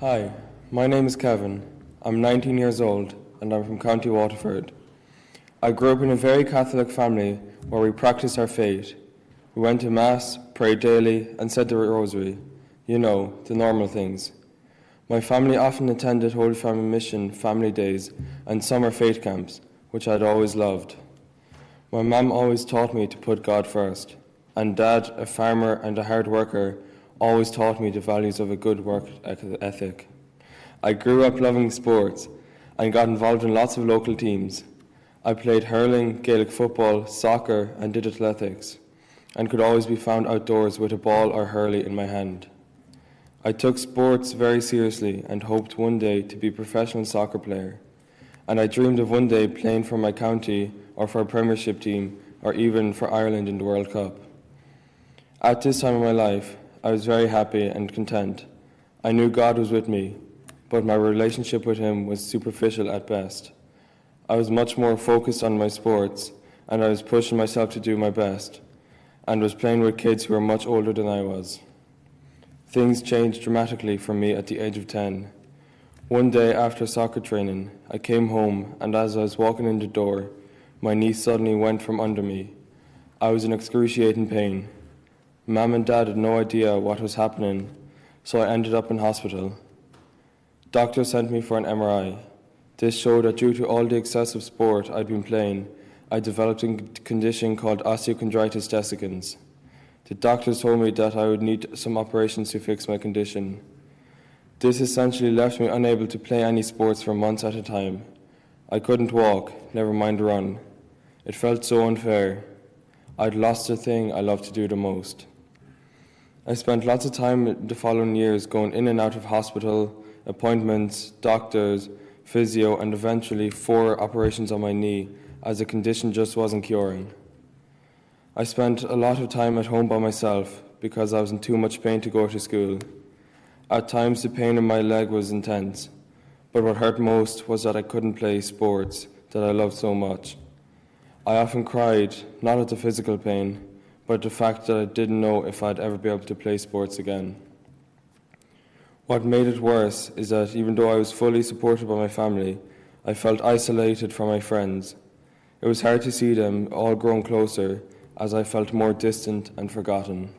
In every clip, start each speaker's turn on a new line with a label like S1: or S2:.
S1: Hi, my name is Kevin. I'm 19 years old and I'm from County Waterford. I grew up in a very Catholic family where we practiced our faith. We went to Mass, prayed daily, and said the Rosary. You know, the normal things. My family often attended Holy Family Mission family days and summer faith camps, which I'd always loved. My mum always taught me to put God first, and Dad, a farmer and a hard worker, always taught me the values of a good work ethic. I grew up loving sports and got involved in lots of local teams. I played hurling, Gaelic football, soccer, and did athletics, and could always be found outdoors with a ball or hurley in my hand. I took sports very seriously and hoped one day to be a professional soccer player, and I dreamed of one day playing for my county or for a premiership team or even for Ireland in the World Cup. At this time of my life, I was very happy and content. I knew God was with me, but my relationship with Him was superficial at best. I was much more focused on my sports, and I was pushing myself to do my best, and was playing with kids who were much older than I was. Things changed dramatically for me at the age of 10. One day after soccer training, I came home, and as I was walking in the door, my knee suddenly went from under me. I was in excruciating pain. Mum and Dad had no idea what was happening, so I ended up in hospital. Doctor sent me for an MRI. This showed that due to all the excessive sport I'd been playing, I developed a condition called osteochondritis dissecans. The doctors told me that I would need some operations to fix my condition. This essentially left me unable to play any sports for months at a time. I couldn't walk, never mind run. It felt so unfair. I'd lost the thing I loved to do the most. I spent lots of time the following years going in and out of hospital, appointments, doctors, physio, and eventually 4 operations on my knee as the condition just wasn't curing. I spent a lot of time at home by myself because I was in too much pain to go to school. At times the pain in my leg was intense, but what hurt most was that I couldn't play sports that I loved so much. I often cried, not at the physical pain, but the fact that I didn't know if I'd ever be able to play sports again. What made it worse is that even though I was fully supported by my family, I felt isolated from my friends. It was hard to see them all grown closer as I felt more distant and forgotten.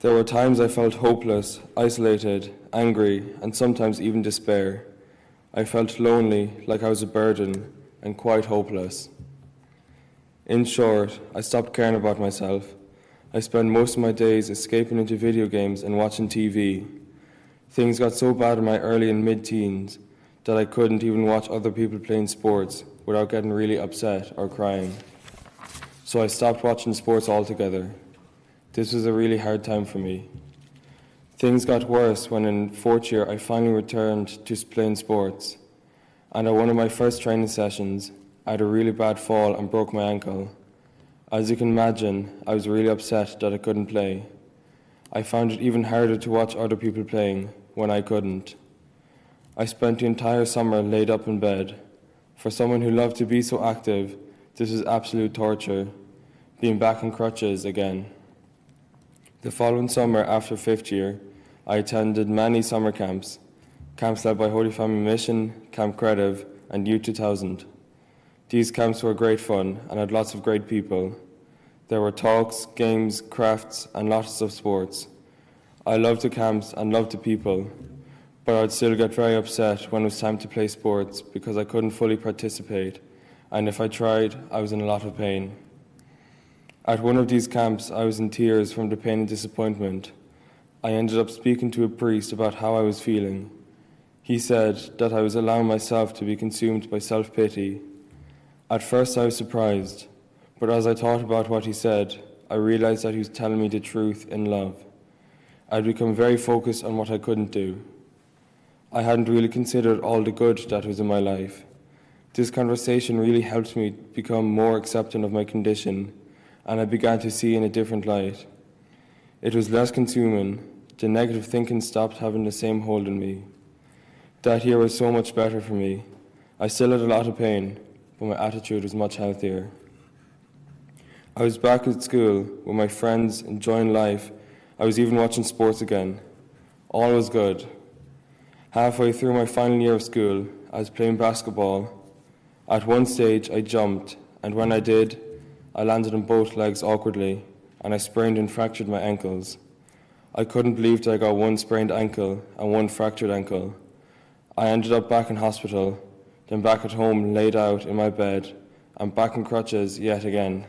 S1: There were times I felt hopeless, isolated, angry, and sometimes even despair. I felt lonely, like I was a burden, and quite hopeless. In short, I stopped caring about myself. I spent most of my days escaping into video games and watching TV. Things got so bad in my early and mid-teens that I couldn't even watch other people playing sports without getting really upset or crying. So I stopped watching sports altogether. This was a really hard time for me. Things got worse when in 4th year I finally returned to playing sports. And at one of my first training sessions, I had a really bad fall and broke my ankle. As you can imagine, I was really upset that I couldn't play. I found it even harder to watch other people playing when I couldn't. I spent the entire summer laid up in bed. For someone who loved to be so active, this was absolute torture, being back in crutches again. The following summer, after 5th year, I attended many summer camps led by Holy Family Mission, Camp Creative, and Youth 2000. These camps were great fun and had lots of great people. There were talks, games, crafts, and lots of sports. I loved the camps and loved the people, but I'd still get very upset when it was time to play sports because I couldn't fully participate, and if I tried, I was in a lot of pain. At one of these camps, I was in tears from the pain and disappointment. I ended up speaking to a priest about how I was feeling. He said that I was allowing myself to be consumed by self-pity. At first I was surprised, but as I thought about what he said, I realized that he was telling me the truth in love. I'd become very focused on what I couldn't do. I hadn't really considered all the good that was in my life. This conversation really helped me become more accepting of my condition, and I began to see in a different light. It was less consuming. The negative thinking stopped having the same hold on me. That year was so much better for me. I still had a lot of pain, but my attitude was much healthier. I was back at school with my friends, enjoying life. I was even watching sports again. All was good. Halfway through my final year of school, I was playing basketball. At one stage, I jumped, and when I did, I landed on both legs awkwardly, and I sprained and fractured my ankles. I couldn't believe that I got one sprained ankle and one fractured ankle. I ended up back in hospital, then back at home laid out in my bed, and back in crutches yet again.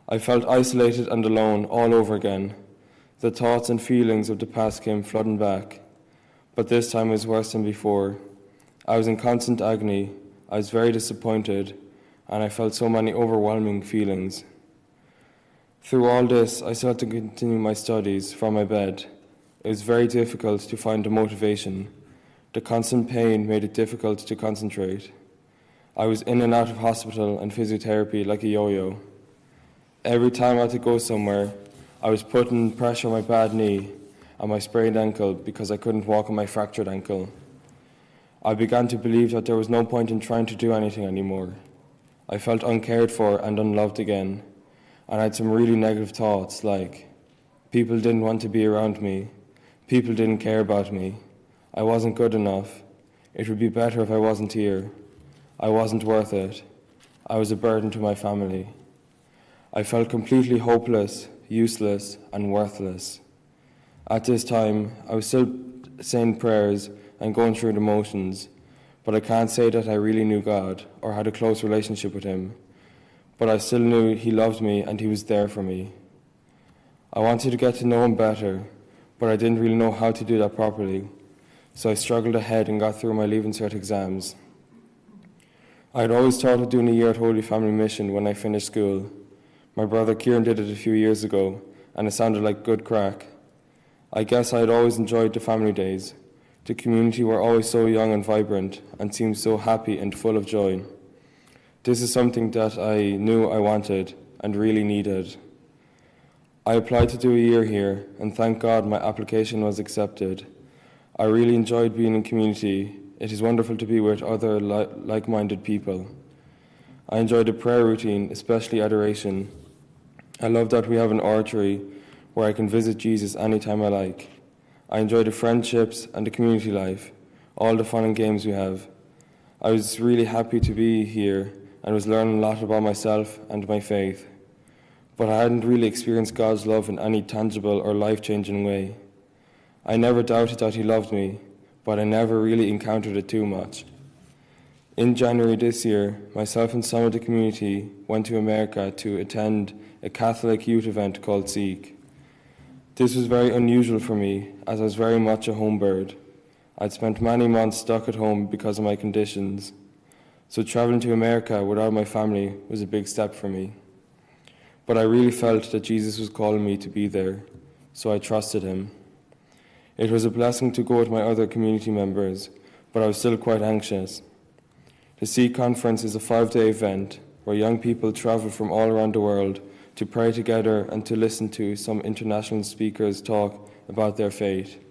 S1: I felt isolated and alone all over again. The thoughts and feelings of the past came flooding back, but this time was worse than before. I was in constant agony, I was very disappointed, and I felt so many overwhelming feelings. Through all this, I still had to continue my studies from my bed. It was very difficult to find the motivation. The constant pain made it difficult to concentrate. I was in and out of hospital and physiotherapy like a yo-yo. Every time I had to go somewhere, I was putting pressure on my bad knee and my sprained ankle because I couldn't walk on my fractured ankle. I began to believe that there was no point in trying to do anything anymore. I felt uncared for and unloved again, and I had some really negative thoughts like, people didn't want to be around me, people didn't care about me, I wasn't good enough, it would be better if I wasn't here, I wasn't worth it, I was a burden to my family. I felt completely hopeless, useless, and worthless. At this time, I was still saying prayers and going through the motions, but I can't say that I really knew God or had a close relationship with Him. But I still knew He loved me and He was there for me. I wanted to get to know Him better, but I didn't really know how to do that properly, so I struggled ahead and got through my Leaving Cert exams. I had always thought of doing a year at Holy Family Mission when I finished school. My brother Kieran did it a few years ago, and it sounded like good crack. I guess I had always enjoyed the family days. The community were always so young and vibrant, and seemed so happy and full of joy. This is something that I knew I wanted and really needed. I applied to do a year here, and thank God my application was accepted. I really enjoyed being in community. It is wonderful to be with other like-minded people. I enjoyed the prayer routine, especially adoration. I love that we have an oratory where I can visit Jesus anytime I like. I enjoy the friendships and the community life, all the fun and games we have. I was really happy to be here and was learning a lot about myself and my faith. But I hadn't really experienced God's love in any tangible or life-changing way. I never doubted that He loved me, but I never really encountered it too much. In January this year, myself and some of the community went to America to attend a Catholic youth event called Seek. This was very unusual for me, as I was very much a home bird. I'd spent many months stuck at home because of my conditions, so traveling to America without my family was a big step for me. But I really felt that Jesus was calling me to be there, so I trusted Him. It was a blessing to go with my other community members, but I was still quite anxious. The Seek Conference is a 5-day event where young people travel from all around the world to pray together and to listen to some international speakers talk about their faith.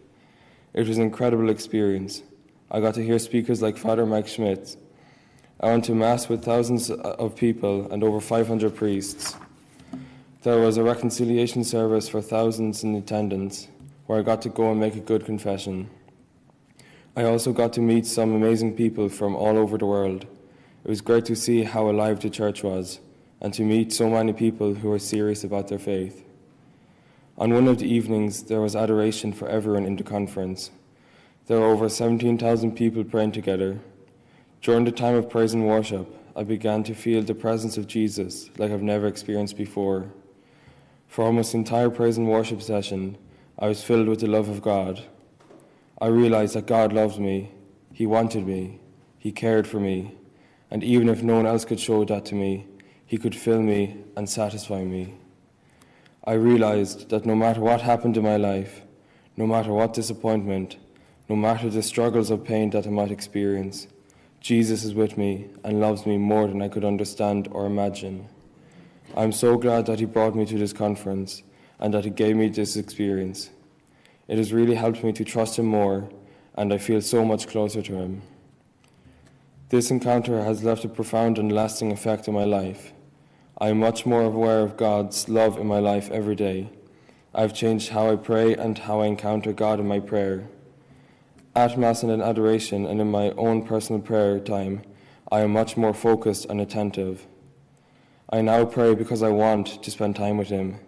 S1: It was an incredible experience. I got to hear speakers like Father Mike Schmidt. I went to Mass with thousands of people and over 500 priests. There was a reconciliation service for thousands in attendance, where I got to go and make a good confession. I also got to meet some amazing people from all over the world. It was great to see how alive the church was, and to meet so many people who were serious about their faith. On one of the evenings, there was adoration for everyone in the conference. There were over 17,000 people praying together. During the time of praise and worship, I began to feel the presence of Jesus like I've never experienced before. For almost the entire praise and worship session, I was filled with the love of God. I realized that God loved me, He wanted me, He cared for me, and even if no one else could show that to me, He could fill me and satisfy me. I realized that no matter what happened in my life, no matter what disappointment, no matter the struggles of pain that I might experience, Jesus is with me and loves me more than I could understand or imagine. I'm so glad that He brought me to this conference and that He gave me this experience. It has really helped me to trust Him more, and I feel so much closer to Him. This encounter has left a profound and lasting effect on my life. I am much more aware of God's love in my life every day. I've changed how I pray and how I encounter God in my prayer. At Mass and in adoration and in my own personal prayer time, I am much more focused and attentive. I now pray because I want to spend time with him.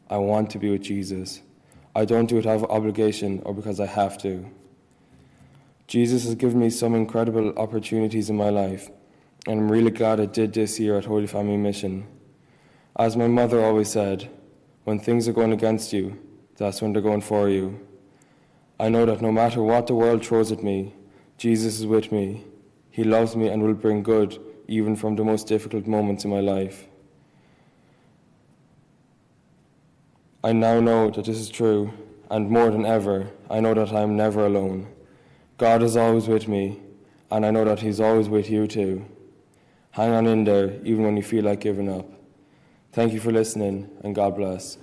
S1: I want to be with Jesus. I don't do it out of obligation or because I have to. Jesus has given me some incredible opportunities in my life, and I'm really glad I did this year at Holy Family Mission. As my mother always said, when things are going against you, that's when they're going for you. I know that no matter what the world throws at me, Jesus is with me. He loves me and will bring good even from the most difficult moments in my life. I now know that this is true, and more than ever, I know that I am never alone. God is always with me, and I know that he's always with you too. Hang on in there, even when you feel like giving up. Thank you for listening, and God bless.